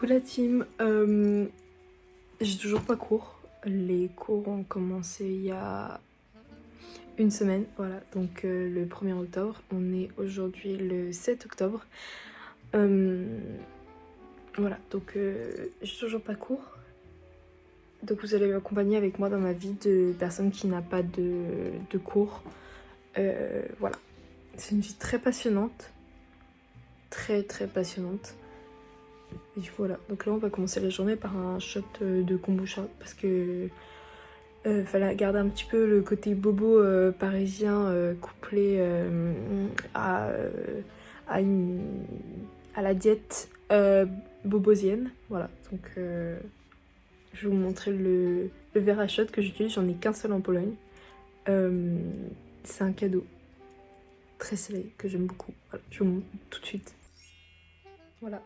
Coucou la team, j'ai toujours pas cours. Les cours ont commencé il y a une semaine, voilà, donc le 1er octobre. On est aujourd'hui le 7 octobre. Voilà, donc j'ai toujours pas cours. Donc vous allez m'accompagner avec moi dans ma vie de personne qui n'a pas de cours. Voilà, c'est une vie très passionnante, très passionnante. Et du coup voilà, donc là on va commencer la journée par un shot de kombucha parce que fallait garder un petit peu le côté bobo parisien couplé à, à la diète bobosienne. Voilà, donc je vais vous montrer le verre à shot que j'utilise, j'en ai qu'un seul en Pologne. C'est un cadeau très stylé que j'aime beaucoup. Voilà, je vous montre tout de suite. Voilà.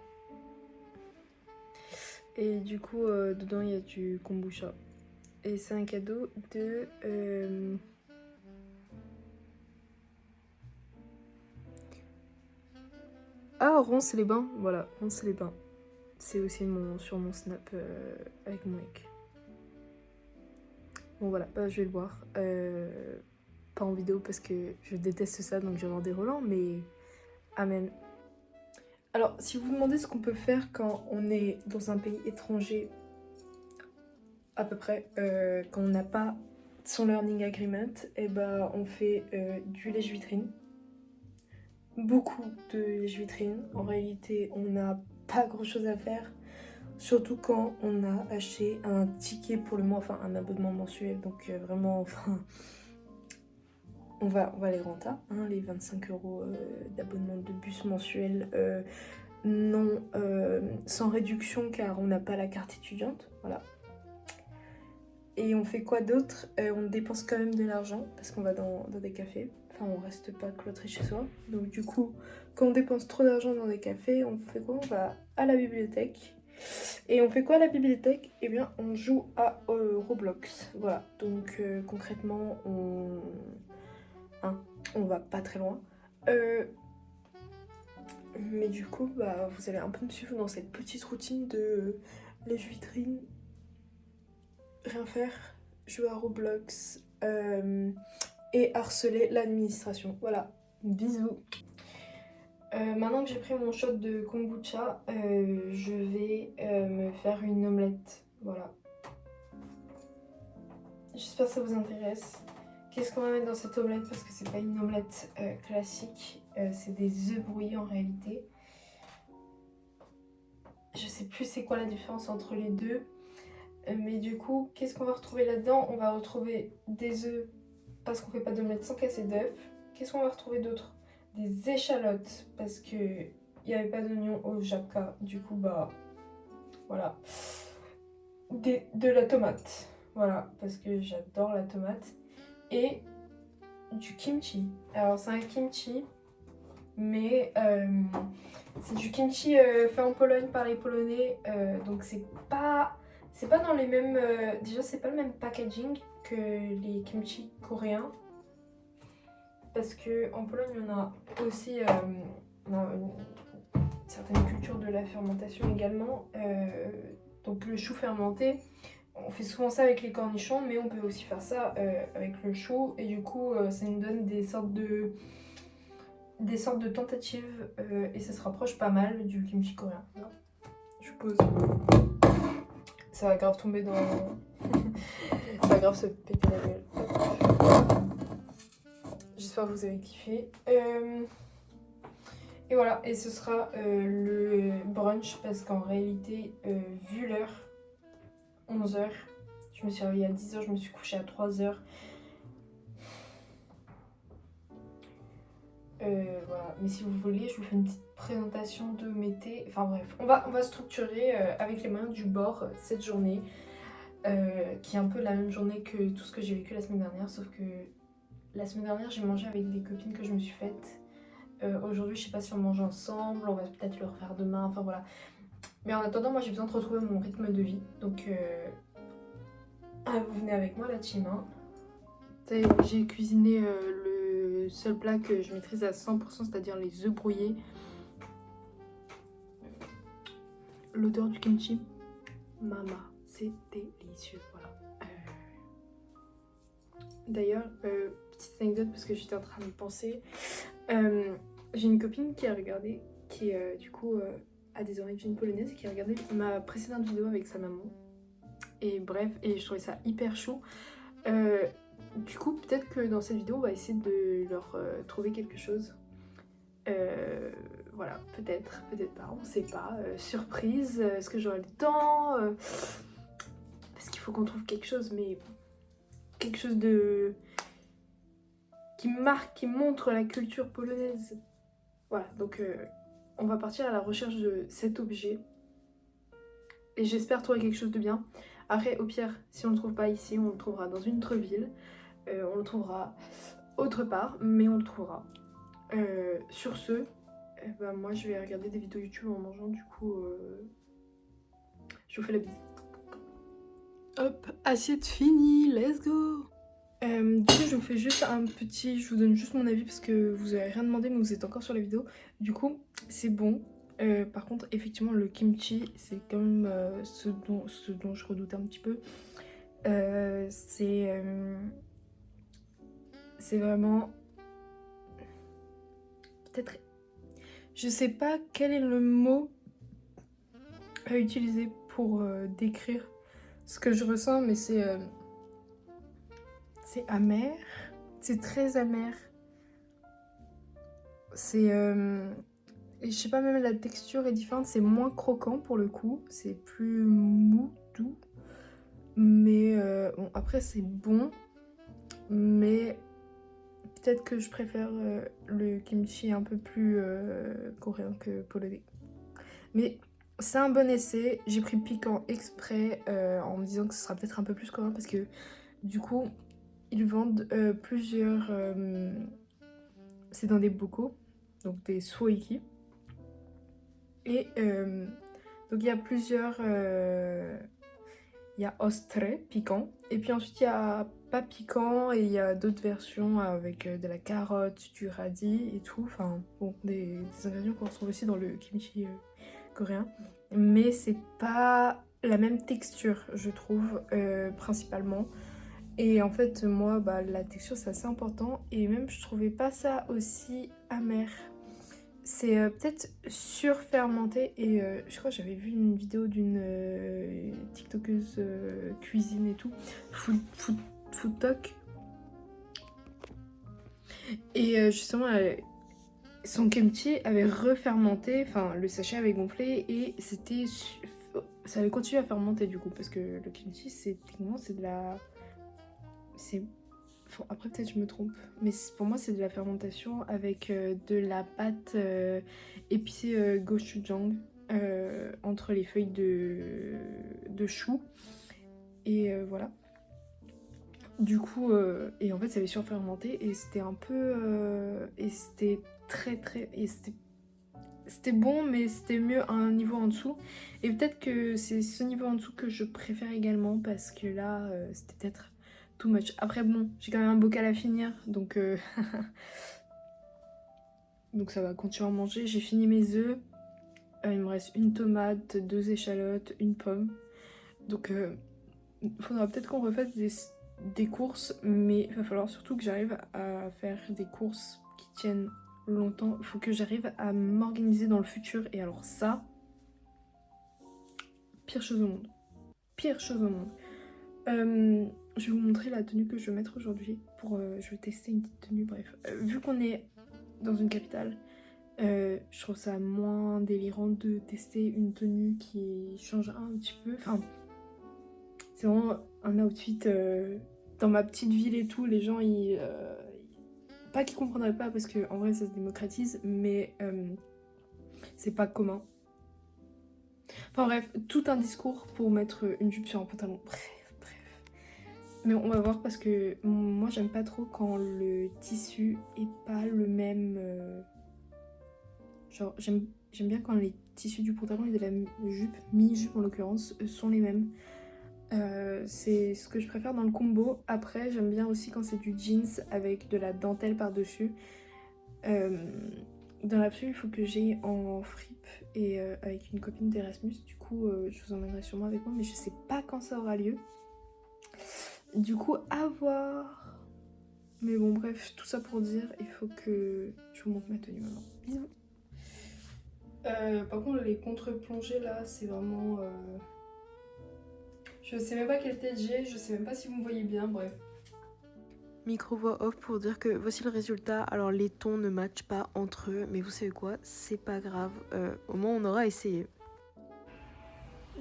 Et du coup, dedans, il y a du kombucha. Et c'est un cadeau de... Ah, Ronce-les-Bains. Voilà, Ronce-les-Bains. C'est aussi sur mon snap avec mon mec. Bon voilà, bah, je vais le boire. Pas en vidéo parce que je déteste ça, donc je vais avoir des relents, mais... Amen. Alors, si vous vous demandez ce qu'on peut faire quand on est dans un pays étranger, à peu près, quand on n'a pas son learning agreement, et ben on fait du lèche-vitrine. Beaucoup de lèche-vitrine. En réalité, on n'a pas grand chose à faire. Surtout quand on a acheté un ticket pour le mois, enfin un abonnement mensuel. Donc vraiment, enfin, on va les renta, hein, les 25 € d'abonnement de bus mensuel. Non, sans réduction car on n'a pas la carte étudiante, voilà. Et on fait quoi d'autre? On dépense quand même de l'argent parce qu'on va dans des cafés. Enfin, on reste pas cloîtré chez soi. Donc du coup, quand on dépense trop d'argent dans des cafés, on fait quoi? On va à la bibliothèque. Et on fait quoi à la bibliothèque? Eh bien, on joue à Roblox. Voilà. Donc concrètement, on va pas très loin. Mais du coup, bah, vous allez un peu me suivre dans cette petite routine de lèche-vitrine, rien faire, jouer à Roblox et harceler l'administration. Voilà, bisous. Maintenant que j'ai pris mon shot de kombucha, je vais me faire une omelette. Voilà. J'espère que ça vous intéresse. Qu'est-ce qu'on va mettre dans cette omelette? Parce que c'est pas une omelette classique, c'est des œufs brouillés en réalité. Je sais plus c'est quoi la différence entre les deux. Mais du coup, qu'est-ce qu'on va retrouver là-dedans? On va retrouver des œufs parce qu'on fait pas d'omelette sans casser d'œufs. Qu'est-ce qu'on va retrouver d'autre? Des échalotes parce que il n'y avait pas d'oignon au Japka. Du coup, bah voilà. De la tomate. Voilà, parce que j'adore la tomate. Et du kimchi. Alors, c'est un kimchi, mais c'est du kimchi fait en Pologne par les Polonais. Donc, c'est pas dans les mêmes... déjà, c'est pas le même packaging que les kimchi coréens. Parce qu'en Pologne, on a aussi une certaine culture de la fermentation également. Donc le chou fermenté, on fait souvent ça avec les cornichons, mais on peut aussi faire ça avec le chou. Et du coup, ça nous donne des sortes de tentatives et ça se rapproche pas mal du kimchi coréen. Voilà. Je suppose. Ça va grave tomber dans... ça va grave se péter la gueule. J'espère que vous avez kiffé. Et voilà, et ce sera le brunch parce qu'en réalité, vu l'heure, 11h, je me suis réveillée à 10h, je me suis couchée à 3h. Voilà, mais si vous voulez, je vous fais une petite présentation de mes thés. Enfin bref, on va structurer avec les moyens du bord cette journée, qui est un peu la même journée que tout ce que j'ai vécu la semaine dernière, sauf que la semaine dernière, j'ai mangé avec des copines que je me suis faites. Aujourd'hui, je sais pas si on mange ensemble, on va peut-être le refaire demain, enfin voilà. Mais en attendant, moi j'ai besoin de retrouver mon rythme de vie. Donc, vous venez avec moi la team. Hein. J'ai cuisiné le seul plat que je maîtrise à 100%, c'est-à-dire les œufs brouillés. l'odeur du kimchi, mama, c'est délicieux, voilà. D'ailleurs, petite anecdote parce que j'étais en train de penser, j'ai une copine qui a regardé, qui du coup a des origines polonaises, qui a regardé ma précédente vidéo avec sa maman. Et bref, et je trouvais ça hyper chaud. Du coup, peut-être que dans cette vidéo, on va essayer de leur trouver quelque chose. Voilà, peut-être pas, on sait pas. Surprise, est-ce que j'aurai le temps parce qu'il faut qu'on trouve quelque chose, mais quelque chose de... qui marque, qui montre la culture polonaise. Voilà, donc on va partir à la recherche de cet objet. Et j'espère trouver quelque chose de bien. Après, au pire, si on ne le trouve pas ici, on le trouvera dans une autre ville. On le trouvera autre part, mais on le trouvera. Sur ce, bah, moi je vais regarder des vidéos YouTube en mangeant, du coup je vous fais la bise. Hop, assiette finie, let's go. Du coup je vous fais juste un petit, je vous donne juste mon avis parce que vous avez rien demandé mais vous êtes encore sur la vidéo. Du coup c'est bon, par contre effectivement le kimchi c'est quand même ce dont je redoute un petit peu. C'est vraiment peut-être, je sais pas quel est le mot à utiliser pour décrire ce que je ressens, mais c'est amer, c'est très amer. C'est et je sais pas, même la texture est différente, c'est moins croquant pour le coup, c'est plus mou, doux. Mais bon, après c'est bon, mais peut-être que je préfère le kimchi un peu plus coréen que polonais. Mais c'est un bon essai, j'ai pris piquant exprès en me disant que ce sera peut-être un peu plus coréen parce que du coup ils vendent plusieurs... c'est dans des bocaux, donc des suoiki. Et donc il y a plusieurs... il y a ostre, piquant. Et puis ensuite il y a pas piquant et il y a d'autres versions avec de la carotte, du radis et tout. Enfin bon, des ingrédients qu'on retrouve aussi dans le kimchi coréen. Mais c'est pas la même texture, je trouve, principalement. Et en fait, moi, bah, la texture, c'est assez important. Et même, je trouvais pas ça aussi amer. C'est peut-être surfermenté. Et je crois que j'avais vu une vidéo d'une tiktokeuse cuisine et tout. Food talk. Et justement, son kimchi avait refermenté. Enfin, le sachet avait gonflé. Et c'était... ça avait continué à fermenter du coup. Parce que le kimchi, techniquement, c'est de la... Après peut-être je me trompe, mais pour moi c'est de la fermentation avec de la pâte épicée gochujang entre les feuilles de chou. Et voilà. Du coup, et en fait ça avait surfermenté et c'était un peu... et c'était très... et c'était bon, mais c'était mieux à un niveau en dessous. Et peut-être que c'est ce niveau en dessous que je préfère également parce que là c'était peut-être... too much. Après bon, j'ai quand même un bocal à finir, donc donc ça va continuer à manger. J'ai fini mes œufs, il me reste une tomate, 2 échalotes, une pomme. Donc il faudra peut-être qu'on refasse des courses, mais il va falloir surtout que j'arrive à faire des courses qui tiennent longtemps. Il faut que j'arrive à m'organiser dans le futur, et alors ça, pire chose au monde. Pire chose au monde. Je vais vous montrer la tenue que je vais mettre aujourd'hui. Je vais tester une petite tenue, bref. Vu qu'on est dans une capitale, je trouve ça moins délirant de tester une tenue qui change un petit peu. Enfin, c'est vraiment un outfit dans ma petite ville et tout. Les gens, pas qu'ils comprendraient pas parce qu'en vrai ça se démocratise, mais c'est pas commun. Enfin bref, tout un discours pour mettre une jupe sur un pantalon. Bref. Mais on va voir parce que moi j'aime pas trop quand le tissu est pas le même. Genre j'aime bien quand les tissus du pantalon et de la jupe, mini-jupe en l'occurrence, sont les mêmes. C'est ce que je préfère dans le combo. Après j'aime bien aussi quand c'est du jeans avec de la dentelle par-dessus. dans l'absolu, il faut que j'aille en fripe et avec une copine d'Erasmus. Du coup, je vous emmènerai sûrement avec moi, mais je sais pas quand ça aura lieu. Du coup, à voir. Mais bon, bref, tout ça pour dire, il faut que je vous montre ma tenue maintenant. Bisous. Par contre, les contre-plongées là, c'est vraiment. Je sais même pas quelle tête j'ai, je sais même pas si vous me voyez bien, bref. Micro voix off pour dire que voici le résultat. Alors les tons ne matchent pas entre eux, mais vous savez quoi, c'est pas grave. Au moins on aura essayé.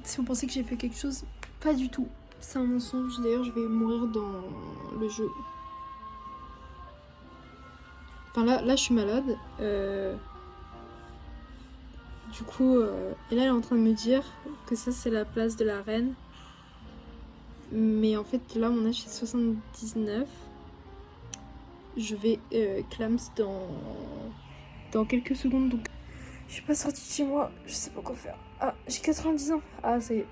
Si vous pensez que j'ai fait quelque chose, pas du tout. C'est un mensonge. D'ailleurs, je vais mourir dans le jeu. Enfin là je suis malade. Du coup, et là elle est en train de me dire que ça c'est la place de la reine. Mais en fait là mon âge c'est 79. Je vais clams dans quelques secondes, donc je suis pas sortie de chez moi, je sais pas quoi faire. Ah, j'ai 90 ans. Ah, ça y est.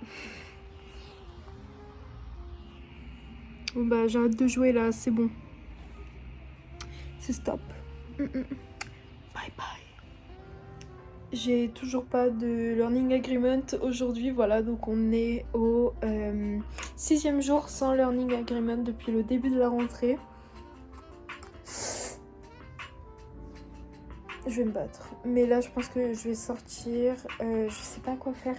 Bon bah j'arrête de jouer là, c'est bon. C'est stop. Bye bye. J'ai toujours pas de learning agreement aujourd'hui, voilà, donc on est au 6e jour sans learning agreement depuis le début de la rentrée. Je vais me battre. Mais là, je pense que je vais sortir. Je sais pas quoi faire.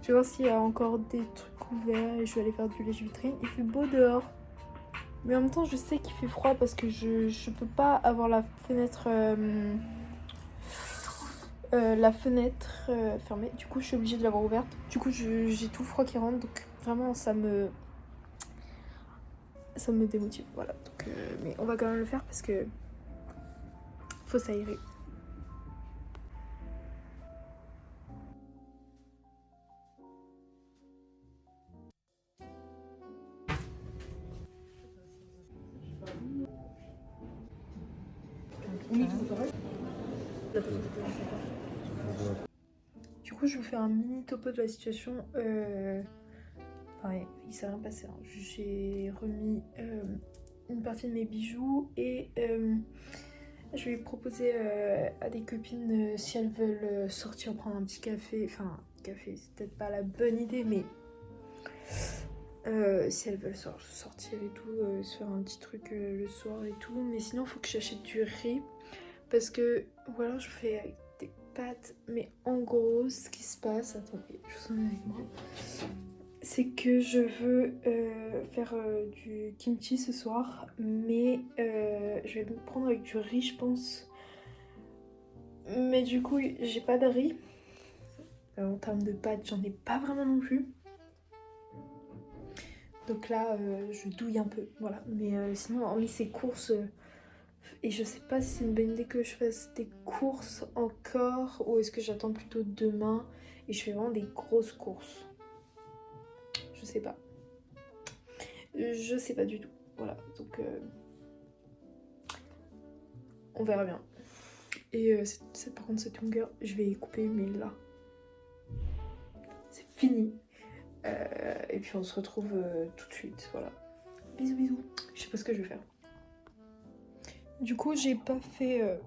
Je vais voir s'il y a encore des trucs ouverts et je vais aller faire du lèche-vitrine. Il fait beau dehors. Mais en même temps, je sais qu'il fait froid parce que je peux pas avoir la fenêtre fermée. Du coup, je suis obligée de l'avoir ouverte. Du coup, j'ai tout le froid qui rentre. Donc vraiment, ça me démotive. Voilà. Donc, mais on va quand même le faire parce que faut s'aérer. Du coup, je vous fais un mini topo de la situation. Enfin, il s'est rien passé. Hein. J'ai remis une partie de mes bijoux et je vais proposer à des copines si elles veulent sortir prendre un petit café. Enfin, café, c'est peut-être pas la bonne idée, mais si elles veulent sortir et tout, se faire un petit truc le soir et tout. Mais sinon, il faut que j'achète du riz parce que, ou alors je fais avec des pâtes. Mais en gros, ce qui se passe, attendez, je vous en ai avec moi. C'est que je veux faire du kimchi ce soir, mais je vais me prendre avec du riz, je pense. Mais du coup, j'ai pas de riz. En termes de pâtes, j'en ai pas vraiment non plus. Donc là, je douille un peu, voilà. Mais sinon, hormis ces courses, et je sais pas si c'est une bonne idée que je fasse des courses encore, ou est-ce que j'attends plutôt demain et je fais vraiment des grosses courses. Je sais pas. Je sais pas du tout. Voilà, donc on verra bien. Et par contre, cette longueur, je vais couper, mais là, c'est fini. Et puis on se retrouve tout de suite, voilà. Bisous, bisous. Je sais pas ce que je vais faire. Du coup, j'ai pas fait...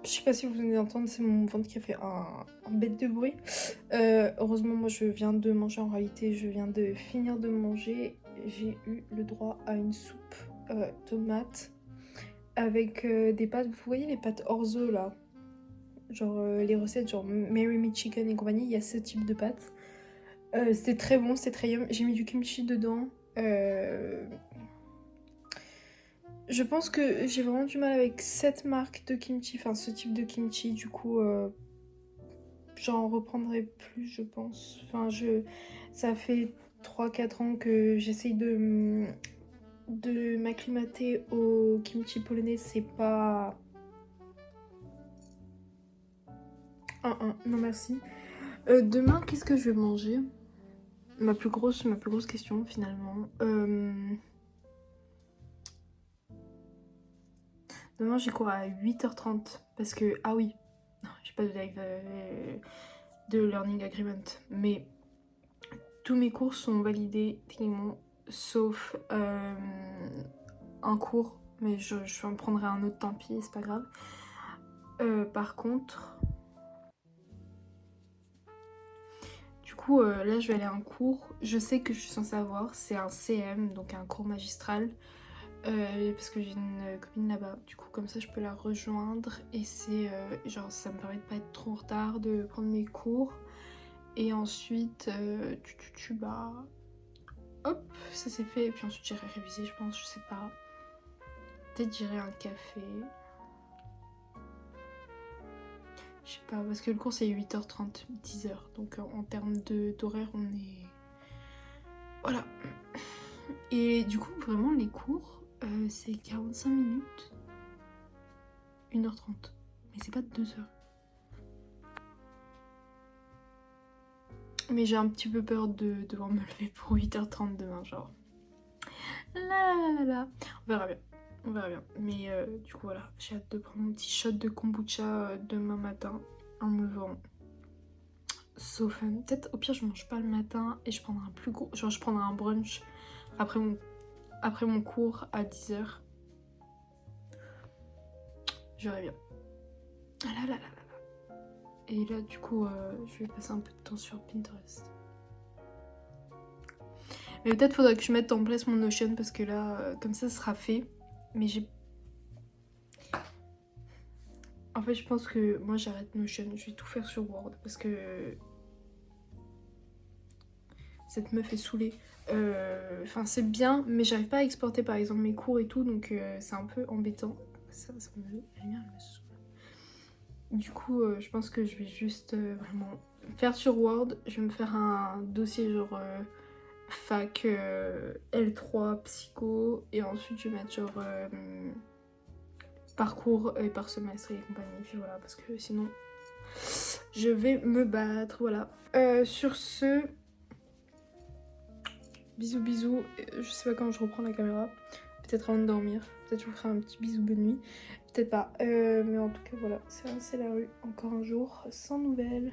Je sais pas si vous venez d'entendre, c'est mon ventre qui a fait un bête de bruit. Heureusement, moi, je viens de manger. En réalité, je viens de finir de manger. J'ai eu le droit à une soupe tomate avec des pâtes. Vous voyez les pâtes orzo, là? Genre les recettes, genre Mary Me Chicken et compagnie. Il y a ce type de pâtes. C'était très bon, c'était très yum. J'ai mis du kimchi dedans. Je pense que j'ai vraiment du mal avec cette marque de kimchi, enfin ce type de kimchi, du coup j'en reprendrai plus je pense. Enfin ça fait 3-4 ans que j'essaye de m'acclimater au kimchi polonais, c'est pas... Non merci. Demain qu'est-ce que je vais manger? Ma plus grosse question finalement. Demain j'ai cours à 8h30 parce que, ah oui, j'ai pas de live de learning agreement, mais tous mes cours sont validés techniquement, sauf un cours Mais je en prendrai un autre, tant pis, c'est pas grave. Par contre... Du coup, là, je vais aller à un cours. Je sais que je suis censée avoir, c'est un CM, donc un cours magistral. Parce que j'ai une copine là-bas. Du coup, comme ça, je peux la rejoindre. Et c'est genre, ça me permet de pas être trop en retard, de prendre mes cours. Et ensuite, bah... Hop, ça c'est fait. Et puis ensuite, j'irai réviser, je pense, je sais pas. Peut-être j'irai un café. Je sais pas, parce que le cours c'est 8h30, 10h. Donc en termes d'horaire, on est... Voilà. Et du coup, vraiment, les cours, c'est 45 minutes. 1h30. Mais c'est pas 2h. Mais j'ai un petit peu peur de devoir me lever pour 8h30 demain, genre. Là. On verra bien. On verra bien. Mais du coup, voilà. J'ai hâte de prendre mon petit shot de kombucha demain matin en me levant. So fun. Peut-être au pire, je mange pas le matin et je prendrai un plus gros. Genre, je prendrai un brunch après mon cours à 10h. J'aurai bien. Là. Et là, du coup, je vais passer un peu de temps sur Pinterest. Mais peut-être faudra que je mette en place mon Notion parce que là, comme ça sera fait. Mais j'ai... En fait, je pense que moi, j'arrête Notion. Je vais tout faire sur Word parce que... Cette meuf est saoulée. Enfin, c'est bien, mais j'arrive pas à exporter, par exemple, mes cours et tout. Donc, c'est un peu embêtant. Ça me... La lumière, elle me saoule. Du coup, je pense que je vais juste vraiment faire sur Word. Je vais me faire un dossier genre fac L3 psycho et ensuite je vais mettre genre parcours par semestre et compagnie. Puis voilà, parce que sinon je vais me battre. Voilà. Sur ce, bisous. Je sais pas quand je reprends la caméra. Peut-être avant de dormir. Peut-être je vous ferai un petit bisou bonne nuit. Peut-être pas. Mais en tout cas, voilà. C'est la rue. Encore un jour sans nouvelles.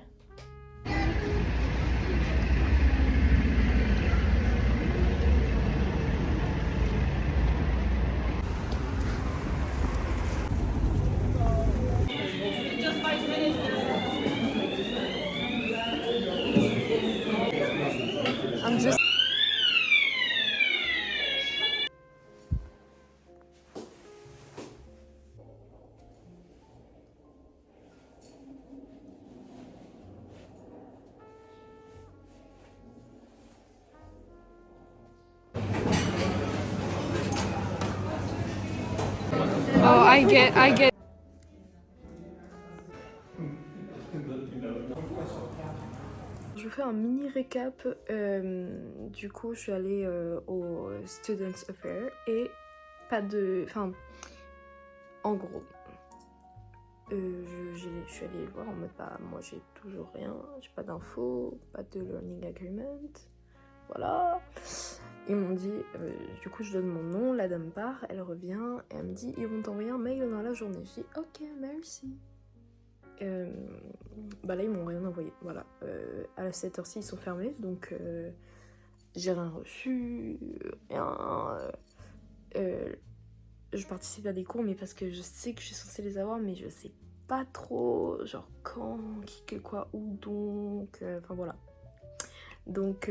I'm just... Oh, I get. Je vous fais un mini récap. Du coup, je suis allée au Students Affair et pas de... Enfin, en gros, je suis allée voir en mode, bah, moi j'ai toujours rien, j'ai pas d'infos, pas de learning agreement, voilà. Ils m'ont dit, du coup je donne mon nom, la dame part, elle revient, et elle me dit, ils vont t'envoyer un mail dans la journée. Je dis, ok, merci. Bah là ils m'ont rien envoyé, voilà. À cette heure-ci ils sont fermés, donc j'ai rien reçu, rien. Je participe à des cours, mais parce que je sais que je suis censée les avoir, mais je sais pas trop, genre quand, qui, que, quoi, où, donc, enfin voilà. Donc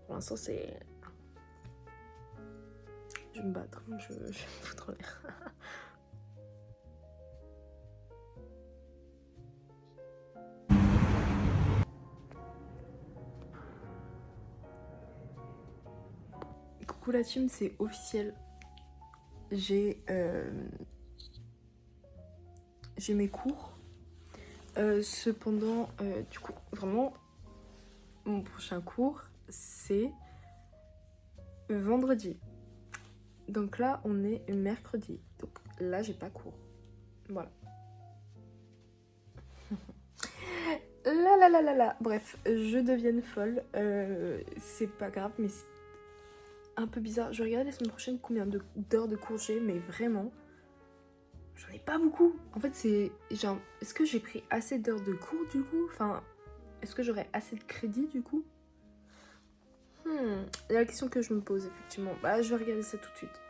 pour l'instant c'est... Je vais me battre, je vais me foutre en l'air. Coucou la team, c'est officiel. J'ai mes cours. Cependant, du coup, vraiment, mon prochain cours, c'est vendredi. Donc là, on est mercredi. Donc là, j'ai pas cours. Voilà. Là. Bref, je deviens folle. C'est pas grave, mais c'est un peu bizarre. Je vais regarder la semaine prochaine combien d'heures de cours j'ai, mais vraiment, j'en ai pas beaucoup. En fait, c'est genre, est-ce que j'ai pris assez d'heures de cours du coup? Enfin, est-ce que j'aurai assez de crédit du coup? C'est la question que je me pose effectivement. Bah, je vais regarder ça tout de suite.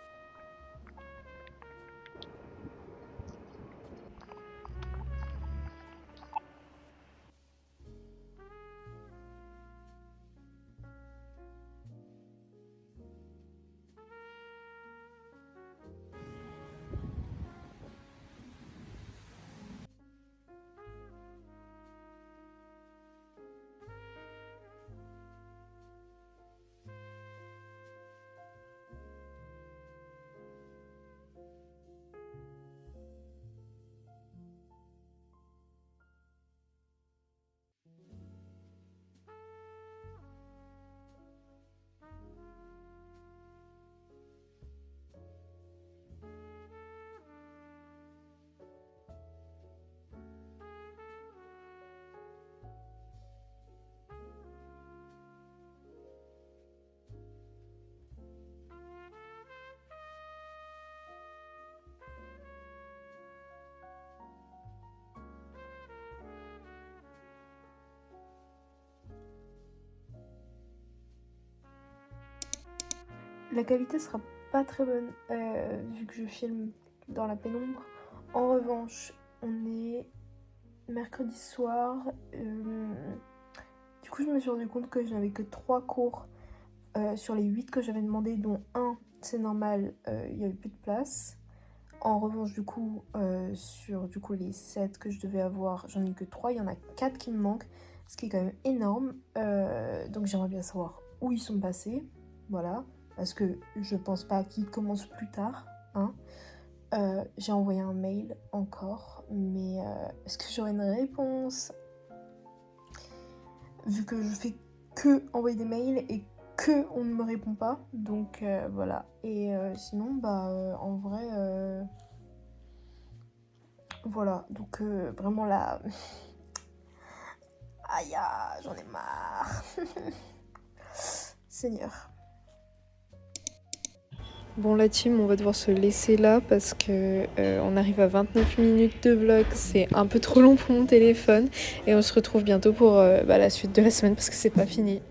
la qualité sera pas très bonne vu que je filme dans la pénombre. En revanche, on est mercredi soir. Du coup, je me suis rendu compte que je n'avais que 3 cours sur les 8 que j'avais demandé, dont un, c'est normal, il n'y avait plus de place. En revanche, du coup, sur les 7 que je devais avoir, j'en ai que 3. Il y en a 4 qui me manquent, ce qui est quand même énorme. Donc j'aimerais bien savoir où ils sont passés. Voilà. Parce que je pense pas qu'ils commencent plus tard. Hein. J'ai envoyé un mail encore. Mais est-ce que j'aurai une réponse? Vu que je fais que envoyer des mails et que on ne me répond pas. Donc voilà. Et sinon, en vrai... Voilà, donc vraiment là... Aïe, j'en ai marre. Seigneur. Bon la team, on va devoir se laisser là parce que on arrive à 29 minutes de vlog. C'est un peu trop long pour mon téléphone. Et on se retrouve bientôt pour la suite de la semaine parce que c'est pas fini.